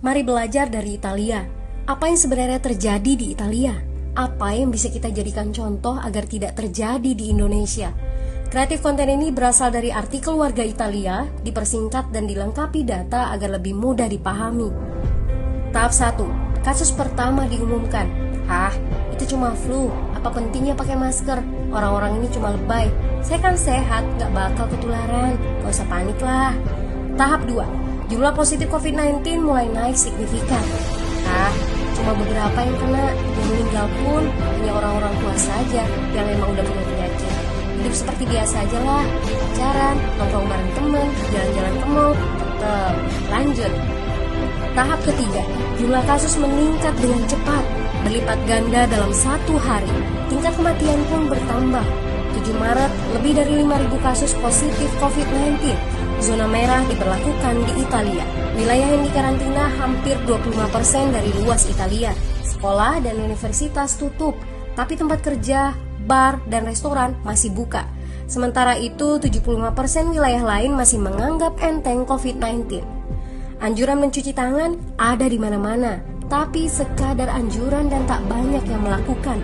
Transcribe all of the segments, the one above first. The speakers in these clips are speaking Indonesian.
Mari belajar dari Italia. Apa yang sebenarnya terjadi di Italia? Apa yang bisa kita jadikan contoh agar tidak terjadi di Indonesia? Kreatif konten ini berasal dari artikel warga Italia, dipersingkat dan dilengkapi data agar lebih mudah dipahami. Tahap 1. Kasus pertama diumumkan. Itu cuma flu. Apa pentingnya pakai masker? Orang-orang ini cuma lebay. Saya kan sehat, gak bakal ketularan. Gak usah panik lah. Tahap 2. Jumlah positif COVID-19 mulai naik signifikan. Cuma beberapa yang kena. Yang meninggal pun hanya orang-orang tua saja yang memang udah punya penyakit. Hidup seperti biasa aja lah. Pacaran, nongkrong bareng temen, jalan-jalan ke mall. Tetep lanjut. Tahap ketiga, jumlah kasus meningkat dengan cepat, berlipat ganda dalam 1 hari. Tingkat kematian pun bertambah. 7 Maret, lebih dari 5.000 kasus positif COVID-19. Zona merah diberlakukan di Italia. Wilayah yang dikarantina hampir 25% dari luas Italia. Sekolah dan universitas tutup, tapi tempat kerja, bar, dan restoran masih buka. Sementara itu, 75% wilayah lain masih menganggap enteng COVID-19. Anjuran mencuci tangan ada di mana-mana, tapi sekadar anjuran dan tak banyak yang melakukan.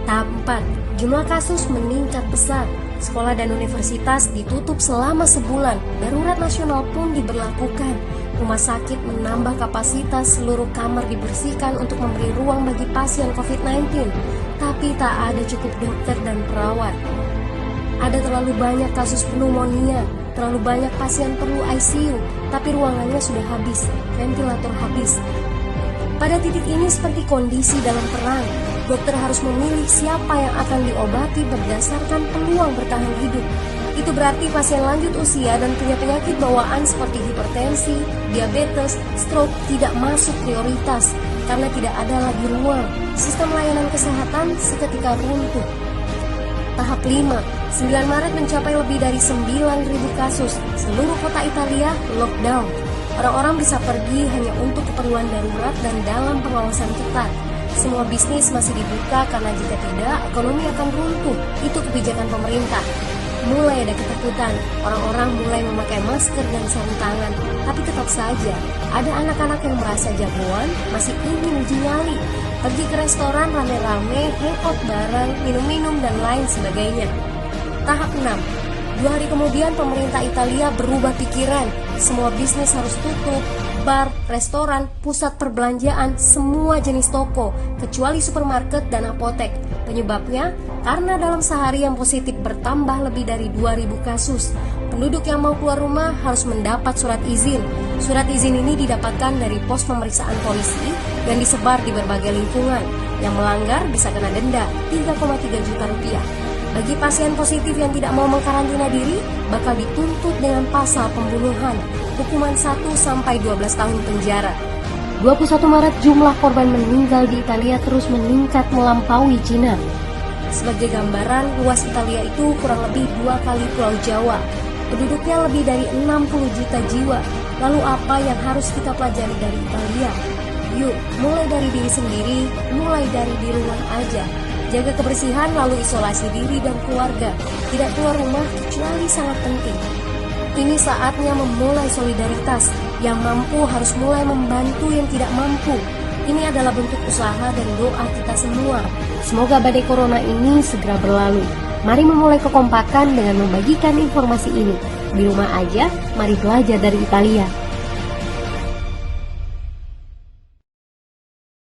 Tahap 4. Jumlah kasus meningkat pesat. Sekolah dan universitas ditutup selama sebulan. Darurat nasional pun diberlakukan. Rumah sakit menambah kapasitas, seluruh kamar dibersihkan untuk memberi ruang bagi pasien COVID-19. Tapi tak ada cukup dokter dan perawat. Ada terlalu banyak kasus pneumonia, terlalu banyak pasien perlu ICU, tapi ruangannya sudah habis, ventilator habis. Pada titik ini seperti kondisi dalam perang. Dokter harus memilih siapa yang akan diobati berdasarkan peluang bertahan hidup. Itu berarti pasien lanjut usia dan punya penyakit bawaan seperti hipertensi, diabetes, stroke tidak masuk prioritas karena tidak ada lagi ruang. Sistem layanan kesehatan seketika runtuh. Tahap 5. 9 Maret mencapai lebih dari 9.000 kasus. Seluruh kota Italia lockdown. Orang-orang bisa pergi hanya untuk keperluan darurat dan dalam pengawasan ketat. Semua bisnis masih dibuka karena jika tidak, ekonomi akan runtuh. Itu kebijakan pemerintah. Mulai ada ketakutan, orang-orang mulai memakai masker dan sarung tangan. Tapi tetap saja, ada anak-anak yang merasa jagoan, masih ingin uji nyali. Pergi ke restoran rame-rame, hangout bareng, minum-minum dan lain sebagainya. Tahap 6. 2 hari kemudian pemerintah Italia berubah pikiran. Semua bisnis harus tutup. Bar, restoran, pusat perbelanjaan, semua jenis toko, kecuali supermarket dan apotek. Penyebabnya, karena dalam sehari yang positif bertambah lebih dari 2.000 kasus. Penduduk yang mau keluar rumah harus mendapat surat izin. Surat izin ini didapatkan dari pos pemeriksaan polisi yang disebar di berbagai lingkungan. Yang melanggar bisa kena denda 3,3 juta rupiah. Bagi pasien positif yang tidak mau mengkarantina diri, bakal dituntut dengan pasal pembunuhan, hukuman 1-12 tahun penjara. 21 Maret jumlah korban meninggal di Italia terus meningkat melampaui Cina. Sebagai gambaran, luas Italia itu kurang lebih 2 kali Pulau Jawa. Penduduknya lebih dari 60 juta jiwa. Lalu apa yang harus kita pelajari dari Italia? Yuk, mulai dari diri sendiri, mulai dari di rumah aja. Jaga kebersihan lalu isolasi diri dan keluarga. Tidak keluar rumah kecuali sangat penting. Ini saatnya memulai solidaritas. Yang mampu harus mulai membantu yang tidak mampu. Ini adalah bentuk usaha dan doa kita semua. Semoga badai corona ini segera berlalu. Mari memulai kekompakan dengan membagikan informasi ini. Di rumah aja, mari belajar dari Italia.